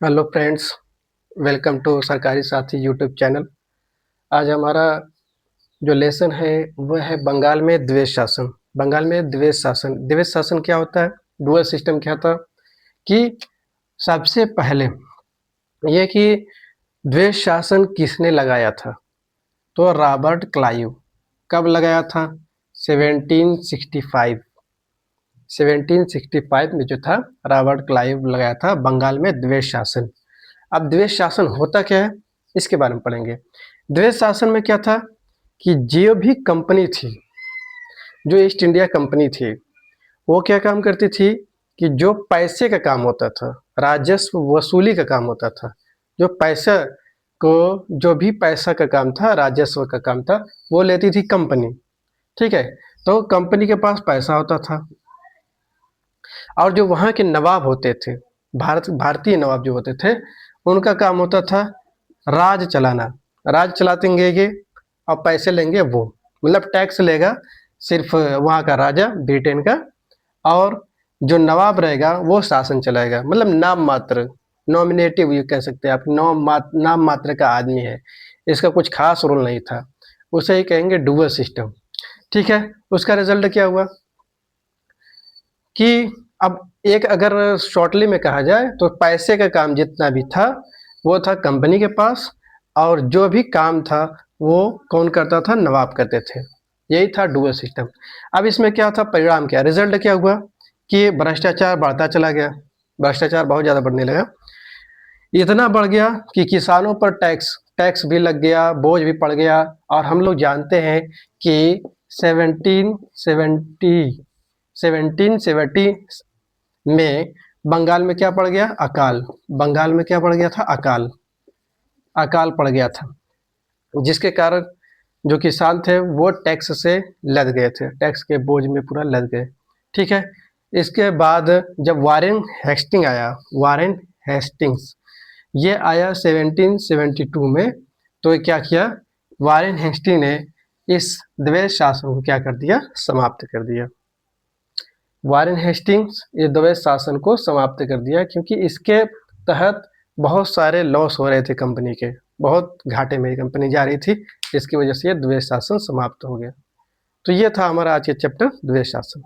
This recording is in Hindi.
हेलो फ्रेंड्स, वेलकम टू सरकारी साथी यूट्यूब चैनल। आज हमारा जो लेसन है वह है बंगाल में द्वेष शासन। बंगाल में द्वेष शासन क्या होता है? डुअल सिस्टम क्या था कि सबसे पहले ये कि द्वेष शासन किसने लगाया था? तो रॉबर्ट क्लाइव। कब लगाया था? 1765। 1765 में जो था रॉबर्ट क्लाइव लगाया था बंगाल में द्वेष शासन। अब द्वेष शासन होता क्या है इसके बारे में पढ़ेंगे। द्वेष शासन में क्या था कि जो भी कंपनी थी, जो ईस्ट इंडिया कंपनी थी, वो क्या काम करती थी कि जो पैसे का काम होता था, राजस्व वसूली का काम होता था, जो पैसा को जो भी पैसा का काम था, राजस्व का काम था, वो लेती थी कंपनी। ठीक है, तो कंपनी के पास पैसा होता था और जो वहाँ के नवाब होते थे, भारतीय नवाब जो होते थे, उनका काम होता था राज चलाना। राज चलातेंगे ये और पैसे लेंगे वो, मतलब टैक्स लेगा सिर्फ वहाँ का राजा ब्रिटेन का, और जो नवाब रहेगा वो शासन चलाएगा। मतलब नाम मात्र, नॉमिनेटिव ये कह सकते हैं आप, नाम मात्र का आदमी है, इसका कुछ खास रोल नहीं था, उसे ही कहेंगे डुअल सिस्टम। ठीक है, उसका रिजल्ट क्या हुआ कि अब एक अगर शॉर्टली में कहा जाए तो पैसे का काम जितना भी था वो था कंपनी के पास, और जो भी काम था वो कौन करता था? नवाब करते थे। यही था डुअल सिस्टम। अब इसमें क्या था, परिणाम क्या, रिजल्ट क्या हुआ कि भ्रष्टाचार बढ़ता चला गया। भ्रष्टाचार बहुत ज़्यादा बढ़ने लगा, इतना बढ़ गया कि किसानों पर टैक्स टैक्स भी लग गया, बोझ भी पड़ गया। और हम लोग जानते हैं कि 1770 1770 में बंगाल में क्या पड़ गया? अकाल। बंगाल में क्या पड़ गया था? अकाल। अकाल पड़ गया था, जिसके कारण जो किसान थे वो टैक्स से लद गए थे, टैक्स के बोझ में पूरा लद गए। ठीक है, इसके बाद जब वारेन हेस्टिंग आया, वारेन हेस्टिंग्स ये आया 1772 में, तो क्या किया वारेन हेस्टिंग ने? इस द्वैध शासन को क्या कर दिया? समाप्त कर दिया। वारेन हेस्टिंग्स ये द्वैध शासन को समाप्त कर दिया, क्योंकि इसके तहत बहुत सारे लॉस हो रहे थे कंपनी के, बहुत घाटे में कंपनी जा रही थी, इसकी वजह से ये द्वैध शासन समाप्त हो गया। तो ये था हमारा आज के चैप्टर द्वैध शासन।